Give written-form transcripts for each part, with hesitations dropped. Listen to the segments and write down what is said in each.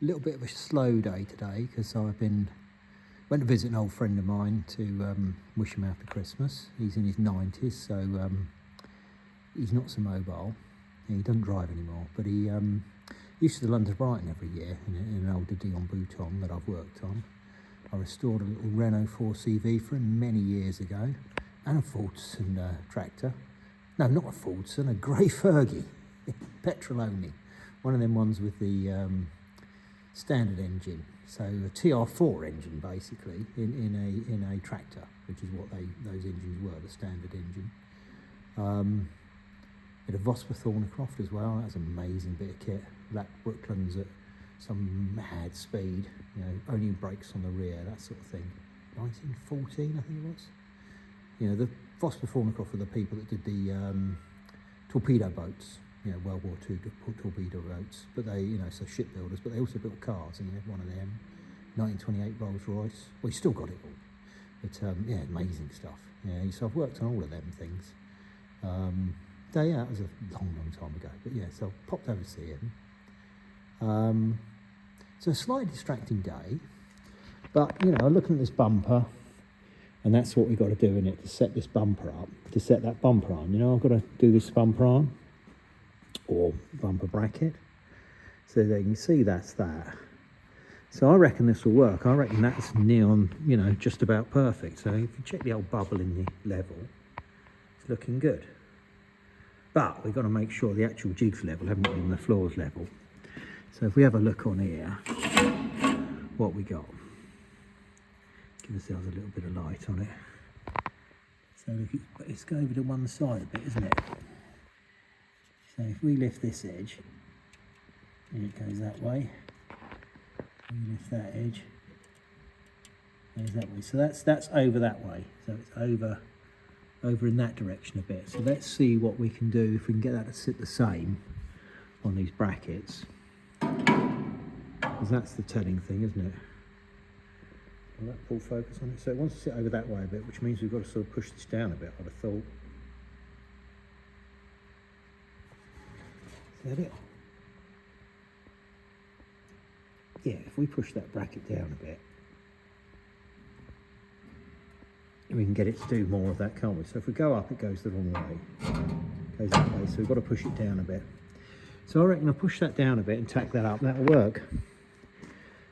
little bit of a slow day today because went to visit an old friend of mine to wish him happy Christmas. He's in his 90s, so he's not so mobile. He doesn't drive anymore, but he used to London to Brighton every year in an older Dion Bouton that I've worked on. I restored a little Renault 4CV for him many years ago, and a Fordson tractor. No, not a Fordson, a grey Fergie, petrol only. One of them ones with the standard engine, so a TR4 engine basically in a tractor, which is what those engines were, the standard engine. Bit of Vosper Thornycroft as well. That's an amazing bit of kit. Black Brooklands at some mad speed, you know, only brakes on the rear, that sort of thing. 1914, I think it was. You know, the Vosper Thornycroft were the people that did the torpedo boats, you know, World War II torpedo boats. But they, you know, so shipbuilders, but they also built cars, and he had one of them. 1928 Rolls Royce. Well, he still got it all. But yeah, amazing stuff. Yeah, so I've worked on all of them things. Yeah, that was a long time ago. But yeah, so I popped over to see him. So a slightly distracting day, but you know, looking at this bumper, and that's what we've got to do in it to set this bumper up, to set that bumper on. You know, I've got to do this bumper on, or bumper bracket. So there you can see that's that. So I reckon this will work. I reckon that's neon, you know, just about perfect. So if you check the old bubble in the level, it's looking good. But we've got to make sure the actual jig's level, haven't we, and the floor's level. So if we have a look on here, what we got. Give ourselves a little bit of light on it. So look, it's go over to one side a bit, isn't it? So if we lift this edge, and it goes that way. We lift that edge, goes that way. So that's over that way. So it's over in that direction a bit. So let's see what we can do if we can get that to sit the same on these brackets. Because that's the telling thing, isn't it? Will that pull focus on it? So it wants to sit over that way a bit, which means we've got to sort of push this down a bit, I'd have thought. Is that it? Yeah, if we push that bracket down a bit, we can get it to do more of that, can't we? So if we go up, it goes the wrong way. Goes that way, so we've got to push it down a bit. So I reckon I'll push that down a bit and tack that up. That'll work.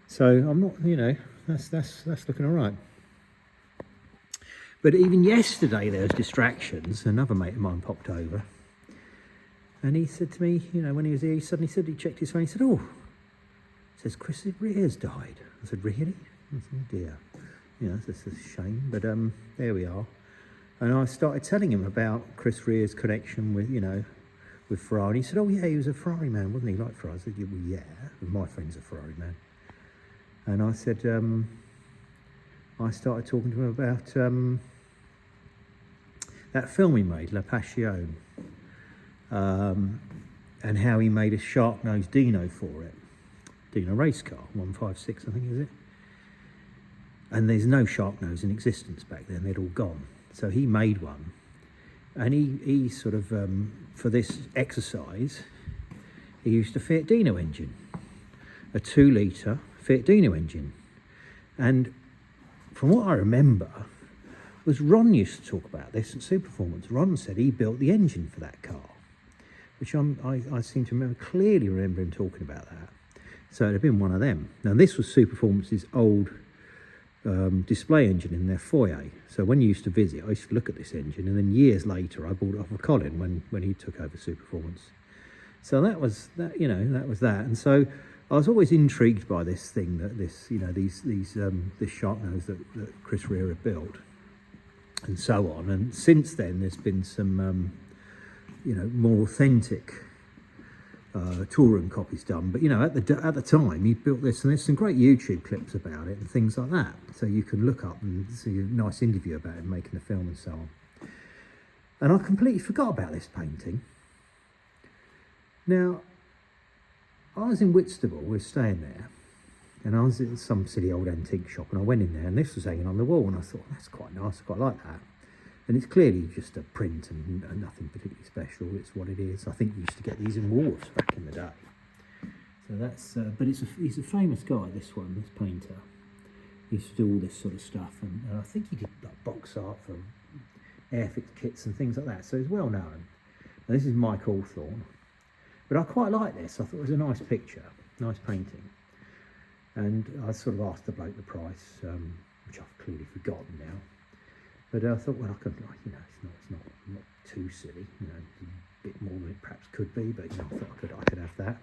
So I'm not, you know, that's looking all right. But even yesterday there was distractions. Another mate of mine popped over, and he said to me, you know, when he was here, he suddenly said, he checked his phone. He said, "Oh," he says, "Chris Ria's died." I said, "Really?" I said, "Oh dear." You know, that's a shame, but there we are. And I started telling him about Chris Ria's connection with, you know, with Ferrari. And he said, "Oh yeah, he was a Ferrari man, wasn't he? Like Ferrari?" I said, "Yeah, well, yeah, my friend's a Ferrari man." And I said, I started talking to him about that film he made, La Passione, and how he made a sharknose Dino for it. Dino race car, 156, I think, is it? And there's no sharknose in existence back then, they'd all gone. So he made one, and he sort of, for this exercise, he used a FIAT Dino engine, a 2-litre FIAT Dino engine. And from what I remember, was Ron used to talk about this at Superfomance. Ron said he built the engine for that car, which I seem to clearly remember him talking about that. So it'd have been one of them. Now this was Superfomance's old display engine in their foyer. So when you used to visit, I used to look at this engine, and then years later I bought it off of Colin when he took over Superfomance. So that was that, you know, that was that. And so I was always intrigued by this thing, that this, you know, this sharknose that Chris Ria had built, and so on. And since then there's been some you know, more authentic touring copies done, but you know, at the time he built this, and there's some great YouTube clips about it and things like that, so you can look up and see a nice interview about him making the film and so on. And I completely forgot about this painting. Now, I was in Whitstable, we were staying there, and I was in some silly old antique shop, and I went in there, and this was hanging on the wall, and I thought, that's quite nice, I quite like that. And it's clearly just a print and nothing particularly special. It's what it is. I think you used to get these in Wharfs back in the day. So So that's, but he's a famous guy, this one, this painter. He used to do all this sort of stuff, and I think he did like box art for airfix kits and things like that, so he's well known. Now, this is Mike Hawthorne, but I quite like this. I thought it was a nice picture, nice painting, and I sort of asked the bloke the price, which I've clearly forgotten now. But I thought, well, I could, you know, it's not too silly, you know, it's a bit more than it perhaps could be, but you know, I thought I could have that.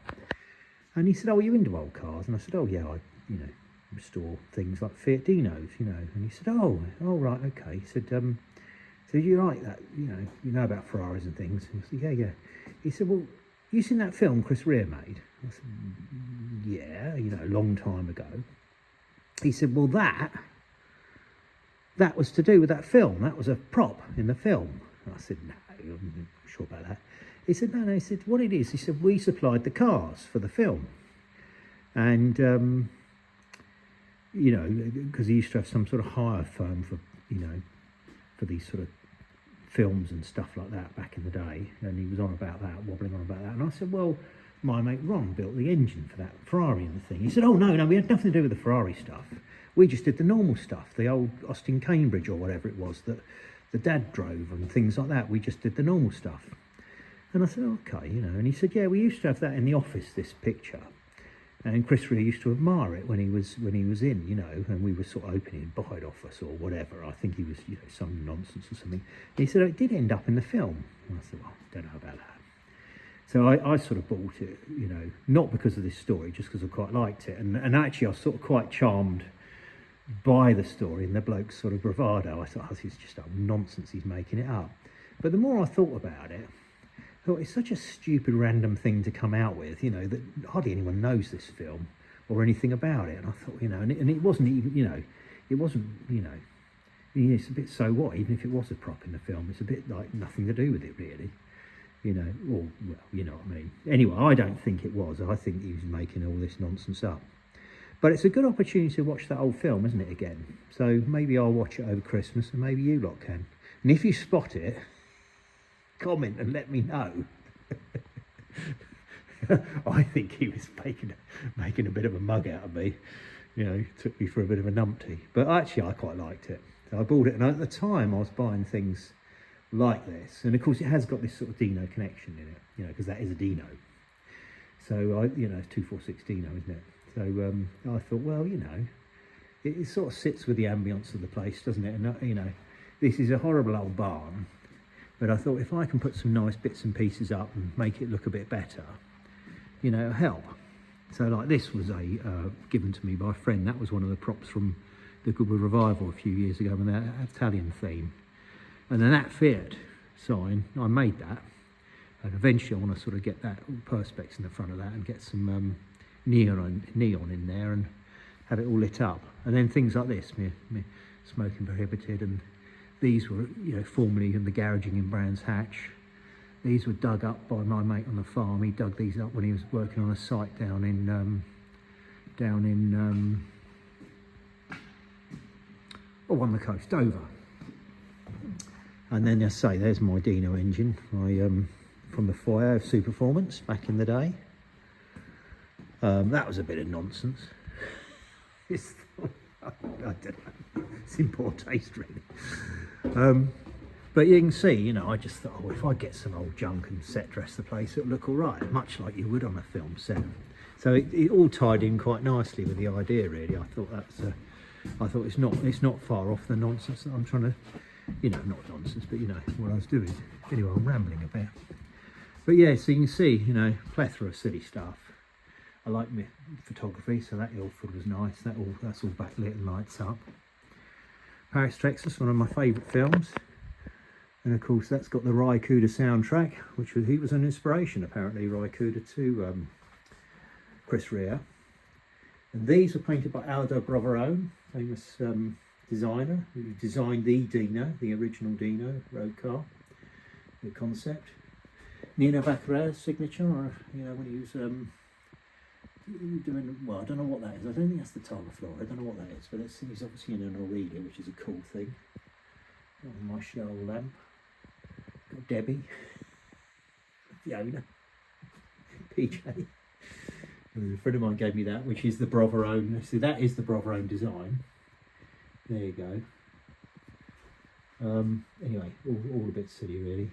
And he said, "Oh, are you into old cars?" And I said, "Oh yeah, I, you know, restore things like Fiat Dinos, you know." And he said, "Oh, right, okay." He said, "So you like that, you know about Ferraris and things?" And I said, "Yeah." He said, "Well, you seen that film Chris Ria made?" I said, "Yeah, you know, a long time ago." He said, "Well, that was to do with that film. That was a prop in the film." And I said, "No, I'm not sure about that." He said, "No." He said, "What it is," he said, "we supplied the cars for the film. And, you know, because he used to have some sort of hire firm for, you know, for these sort of films and stuff like that back in the day." And he was on about that, wobbling on about that. And I said, "Well, my mate Ron built the engine for that Ferrari and the thing." He said, "Oh, no, we had nothing to do with the Ferrari stuff. We just did the normal stuff, the old Austin Cambridge or whatever it was that the dad drove and things like that. We just did the normal stuff." And I said, "Okay, you know." And he said, "Yeah, we used to have that in the office, this picture. And Chris Ria used to admire it when he was in, you know, and we were sort of opening a bite off us or whatever. I think he was, you know, some nonsense or something." And he said, "Oh, it did end up in the film." And I said, "Well, I don't know about that." So I sort of bought it, you know, not because of this story, just because I quite liked it. And actually I was sort of quite charmed by the story and the bloke's sort of bravado. I thought, "Oh, this is just nonsense, he's making it up." But the more I thought about it, I thought it's such a stupid random thing to come out with, you know, that hardly anyone knows this film or anything about it. And I thought, you know, and it wasn't even, you know, it wasn't, you know, it's a bit so what, even if it was a prop in the film, it's a bit like nothing to do with it really, you know, or, well, you know what I mean. Anyway, I don't think it was. I think he was making all this nonsense up. But it's a good opportunity to watch that old film, isn't it, again? So maybe I'll watch it over Christmas and maybe you lot can. And if you spot it, comment and let me know. I think he was making a bit of a mug out of me, you know, took me for a bit of a numpty. But actually I quite liked it. So I bought it, and at the time I was buying things like this, and of course it has got this sort of Dino connection in it, you know, because that is a Dino. So you know, it's 246 Dino, isn't it? So I thought, well, you know, it sort of sits with the ambience of the place, doesn't it? And you know, this is a horrible old barn, but I thought if I can put some nice bits and pieces up and make it look a bit better, you know, it'll help. So like this was given to me by a friend. That was one of the props from the Goodwood Revival a few years ago with that Italian theme. And then that Fiat sign, I made that. And eventually I want to sort of get that perspex in the front of that and get some neon in there and have it all lit up. And then things like this, me smoking prohibited, and these were, you know, formerly in the garaging in Brands Hatch. These were dug up by my mate on the farm. He dug these up when he was working on a site down in on the coast, Dover. And then I say, there's my Dino engine, from the foyer of Superfomance back in the day. That was a bit of nonsense. I don't know, it's in poor taste really. But you can see, you know, I just thought, oh, if I get some old junk and set dress the place, it'll look all right, much like you would on a film set. So it all tied in quite nicely with the idea, really. I thought it's not far off the nonsense that I'm trying to, you know, not nonsense, but you know what I was doing. Anyway, I'm rambling a bit. But yeah, so you can see, you know, plethora of silly stuff. I like my photography, so that Ilford was nice. That's all backlit and lights up. Paris, Texas, one of my favourite films. And of course that's got the Ry Cooder soundtrack, which he was an inspiration apparently, Ry Cooder, to Chris Ria. And these were painted by Aldo Broverone, famous designer, who designed the Dino, the original Dino road car, the concept. Nino Baccarat's signature, or, you know, when he was doing, well, I don't know what that is. I don't think that's the Targa Flora. I don't know what that is, but he's obviously in an Aurelia, which is a cool thing. Got my shell lamp. Got Debbie, Fiona, PJ. A friend of mine gave me that, which is the Broverone. See, that is the Broverone design. There you go. Anyway, all a bit silly really.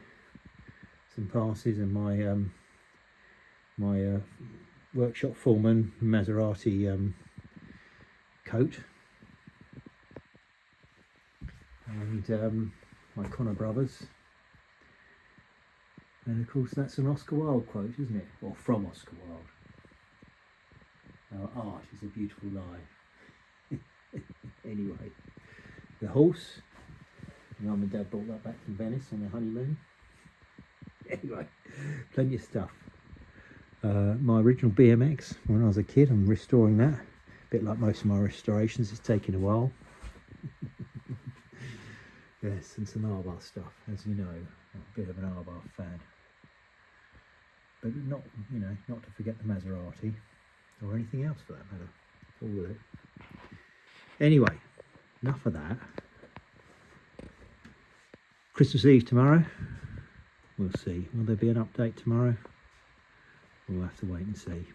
Some passes and my workshop foreman Maserati coat, and my Connor brothers, and of course that's an Oscar Wilde quote, isn't it? Or from Oscar Wilde. Our art is a beautiful lie. Anyway, the horse, Mum and Dad brought that back from Venice on their honeymoon. Anyway, plenty of stuff. My original BMX when I was a kid, I'm restoring that. A bit like most of my restorations, it's taken a while. Yes, and some Arbar stuff, as you know. I'm a bit of an Arbar fan. But not, you know, not to forget the Maserati, or anything else for that matter. All with it. Anyway, enough of that. Christmas Eve tomorrow. We'll see. Will there be an update tomorrow? We'll have to wait and see.